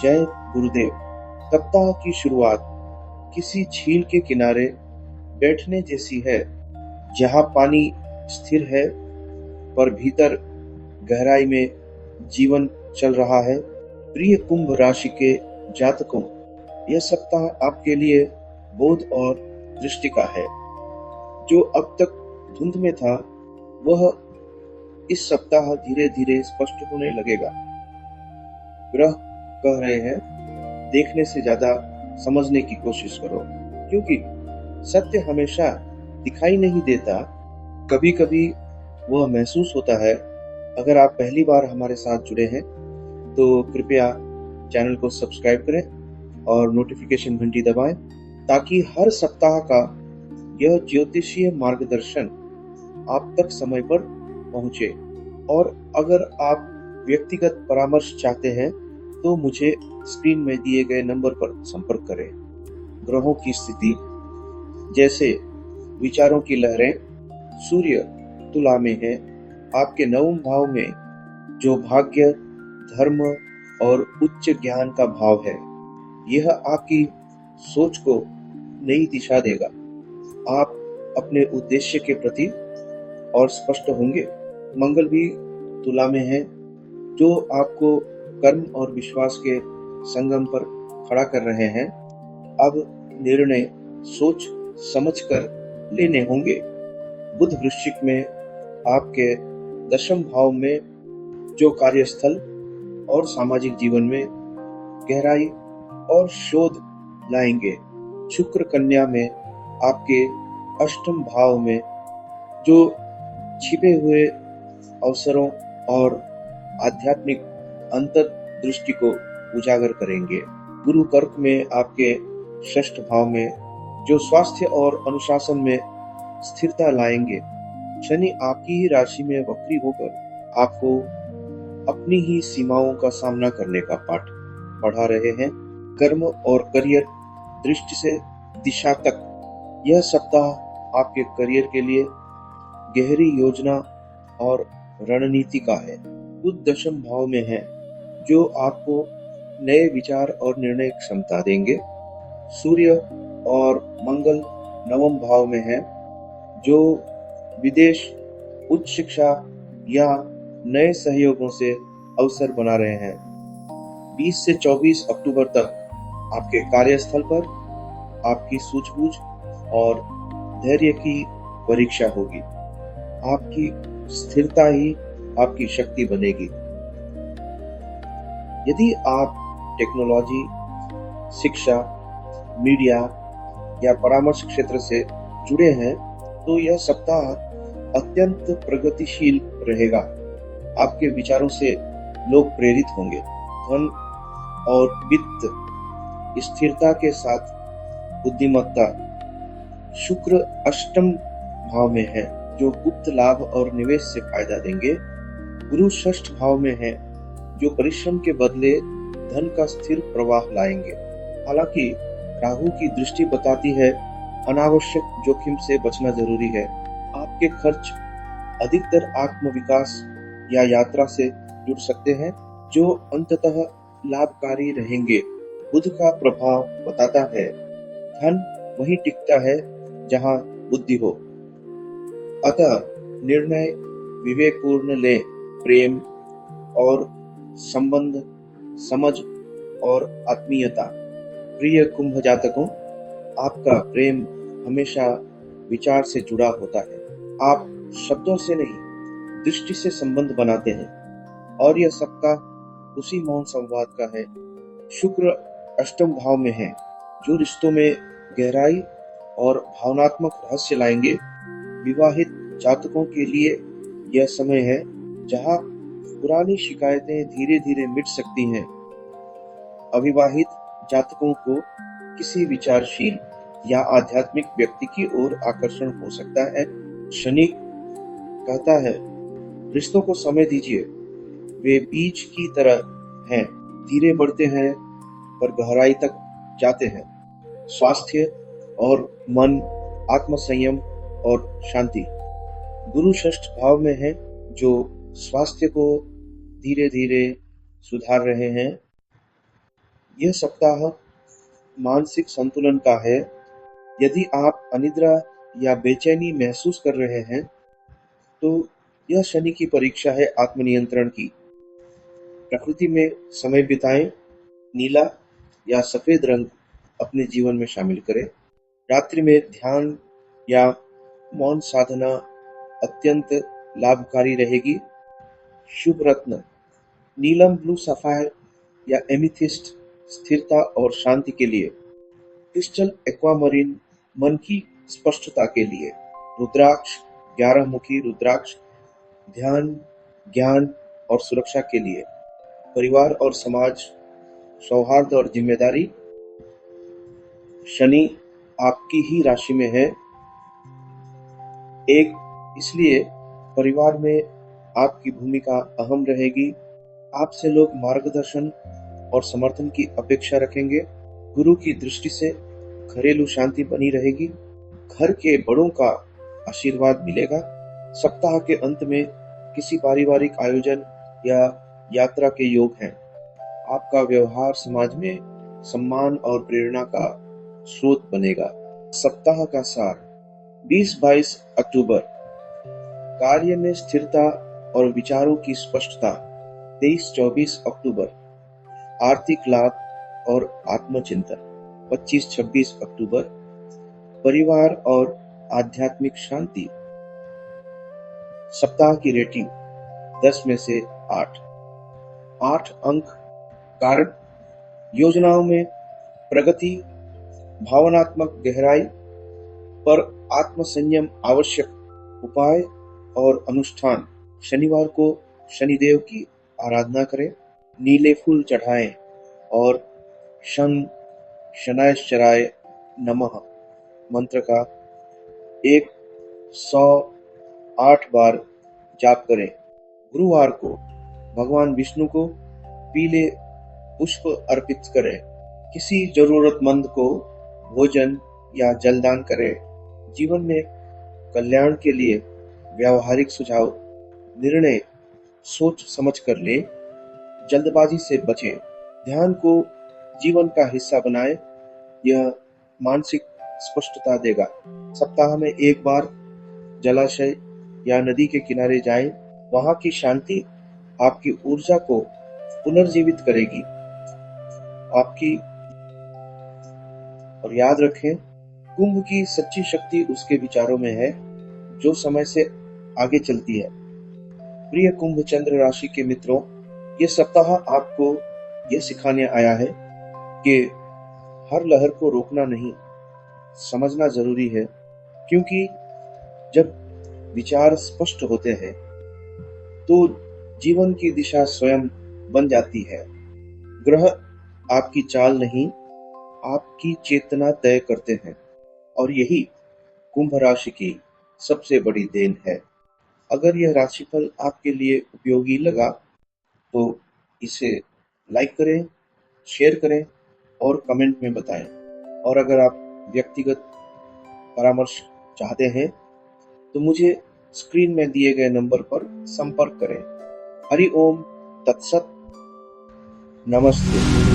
जय गुरुदेव। सप्ताह की शुरुआत किसी झील के किनारे बैठने जैसी है, जहाँ पानी स्थिर है पर भीतर गहराई में जीवन चल रहा है। प्रिय कुंभ राशि के जातकों, यह सप्ताह आपके लिए बोध और दृष्टि का है। जो अब तक धुंध में था, वह इस सप्ताह धीरे धीरे स्पष्ट होने लगेगा। ग्रह कह रहे हैं, देखने से ज्यादा समझने की कोशिश करो, क्योंकि सत्य हमेशा दिखाई नहीं देता, कभी कभी वह महसूस होता है। अगर आप पहली बार हमारे साथ जुड़े हैं तो कृपया चैनल को सब्सक्राइब करें और नोटिफिकेशन घंटी दबाएं, ताकि हर सप्ताह का यह ज्योतिषीय मार्गदर्शन आप तक समय पर पहुंचे। और अगर आप व्यक्तिगत परामर्श चाहते हैं तो मुझे स्क्रीन में दिए गए नंबर पर संपर्क करें। ग्रहों की स्थिति, जैसे विचारों की लहरें, सूर्य तुला में है, आपके नवम भाव में, जो भाग्य, धर्म और उच्च ज्ञान का भाव है। यह आपकी सोच को नई दिशा देगा। आप अपने उद्देश्य के प्रति और स्पष्ट होंगे। मंगल भी तुला में है, जो आपको कर्म और विश्वास के संगम पर खड़ा कर रहे हैं। अब निर्णय सोच समझकर लेने होंगे। बुध वृश्चिक में आपके दशम भाव में, जो कार्यस्थल और सामाजिक जीवन में गहराई और शोध लाएंगे। शुक्र कन्या में आपके अष्टम भाव में, जो छिपे हुए अवसरों और आध्यात्मिक अंतर्दृष्टि को उजागर करेंगे। गुरु कर्क में आपके षष्ठ भाव में, जो स्वास्थ्य और अनुशासन में स्थिरता लाएंगे। शनि आपकी ही राशि में वक्री होकर आपको अपनी ही सीमाओं का सामना करने का पाठ पढ़ा रहे हैं। कर्म और करियर दृष्टि से दिशा तक, यह सप्ताह आपके करियर के लिए गहरी योजना और रणनीति का है। बुध दशम भाव में है, जो आपको नए विचार और निर्णय क्षमता देंगे। सूर्य और मंगल नवम भाव में है, जो विदेश, उच्च शिक्षा या नए सहयोगों से अवसर बना रहे हैं। 20 से 24 अक्टूबर तक आपके कार्यस्थल पर आपकी सूझबूझ और धैर्य की परीक्षा होगी। आपकी स्थिरता ही आपकी शक्ति बनेगी। यदि आप टेक्नोलॉजी, शिक्षा, मीडिया या परामर्श क्षेत्र से जुड़े हैं तो यह सप्ताह अत्यंत प्रगतिशील रहेगा। आपके विचारों से लोग प्रेरित होंगे। धन और वित्त स्थिरता के साथ बुद्धिमत्ता। शुक्र अष्टम भाव में है, जो गुप्त लाभ और निवेश से फायदा देंगे। गुरु षष्ठ भाव में है, जो परिश्रम के बदले धन का स्थिर प्रवाह लाएंगे। हालांकि राहु की दृष्टि बताती है, अनावश्यक जोखिम से बचना जरूरी है। आपके खर्च अधिकतर आत्मविकास या यात्रा से जुड़ सकते हैं, जो अंततः लाभकारी रहेंगे। बुध का प्रभाव बताता है, धन वहीं टिकता है जहां बुद्धि हो। अतः निर्णय विवेकपूर्ण लें। प्रेम और संबंध, समझ और आत्मीयता। प्रिय कुंभ जातकों, आपका प्रेम हमेशा विचार से जुड़ा होता है। आप शब्दों से नहीं, दृष्टि से संबंध बनाते हैं, और यह सप्ताह उसी मौन संवाद का है। शुक्र अष्टम भाव में है, जो रिश्तों में गहराई और भावनात्मक रहस्य लाएंगे। विवाहित जातकों के लिए यह समय है जहां पुरानी शिकायतें धीरे धीरे मिट सकती हैं। अविवाहित जातकों को किसी विचारशील या आध्यात्मिक व्यक्ति की ओर आकर्षण हो सकता है। शनि कहता है, रिश्तों को समय दीजिए, वे बीज की तरह हैं, धीरे बढ़ते हैं पर गहराई तक जाते हैं। स्वास्थ्य और मन, आत्मसंयम और शांति। गुरु षष्ठ भाव में है, जो स्वास्थ्य को धीरे धीरे सुधार रहे हैं। यह सप्ताह मानसिक संतुलन का है। यदि आप अनिद्रा या बेचैनी महसूस कर रहे हैं, तो यह शनि की परीक्षा है आत्मनियंत्रण की। प्रकृति में समय बिताएं, नीला या सफेद रंग अपने जीवन में शामिल करें। रात्रि में ध्यान या मौन साधना अत्यंत लाभकारी रहेगी। शुभ रत्न नीलम ब्लू सफायर या एमिथिस्ट स्थिरता और शांति के लिए। क्रिस्टल एक्वामरीन मन की स्पष्टता के लिए। रुद्राक्ष 11 मुखी रुद्राक्ष ध्यान, ज्ञान और सुरक्षा के लिए। परिवार और समाज, सौहार्द और जिम्मेदारी। शनि आपकी ही राशि में है, इसलिए परिवार में आपकी भूमिका अहम रहेगी। आपसे लोग मार्गदर्शन और समर्थन की अपेक्षा रखेंगे। गुरु की दृष्टि से घरेलू शांति बनी रहेगी। घर के बड़ों का आशीर्वाद मिलेगा। सप्ताह के अंत में किसी पारिवारिक आयोजन या यात्रा के योग हैं। आपका व्यवहार समाज में सम्मान और प्रेरणा का स्रोत बनेगा। सप्ताह का सार 20-22 अक्टूबर कार्य में स्थिरता और विचारों की स्पष्टता। 23-24 अक्टूबर आर्थिक लाभ और आत्मचिंतन। 25-26 अक्टूबर परिवार और आध्यात्मिक शांति। सप्ताह की रेटिंग 10 में से 8। 8 अंक। कारण योजनाओं में प्रगति, भावनात्मक गहराई पर आत्मसंयम आवश्यक। उपाय और अनुष्ठान। शनिवार को शनिदेव की आराधना करें, नीले फूल चढ़ाएं और शं शनैश्चराय नमः मंत्र का 108 बार जाप करें। गुरुवार को भगवान विष्णु को पीले पुष्प अर्पित करें। किसी जरूरतमंद को भोजन या जलदान करें। जीवन में कल्याण के लिए व्यावहारिक सुझाव। निर्णय सोच समझ कर लें, जल्दबाजी से बचें। ध्यान को जीवन का हिस्सा बनाएं, यह मानसिक स्पष्टता देगा। सप्ताह में एक बार जलाशय या नदी के किनारे जाएं, वहां की शांति आपकी ऊर्जा को पुनर्जीवित करेगी। आपकी और याद रखें, कुंभ की सच्ची शक्ति उसके विचारों में है, जो समय से आगे चलती है। प्रिय कुंभ चंद्र राशि के मित्रों, ये सप्ताह आपको यह सिखाने आया है कि हर लहर को रोकना नहीं, समझना जरूरी है। क्योंकि जब विचार स्पष्ट होते हैं, तो जीवन की दिशा स्वयं बन जाती है। ग्रह आपकी चाल नहीं, आपकी चेतना तय करते हैं, और यही कुंभ राशि की सबसे बड़ी देन है। अगर यह राशिफल आपके लिए उपयोगी लगा तो इसे लाइक करें, शेयर करें और कमेंट में बताएं। और अगर आप व्यक्तिगत परामर्श चाहते हैं तो मुझे स्क्रीन में दिए गए नंबर पर संपर्क करें। हरि ओम तत्सत। नमस्ते।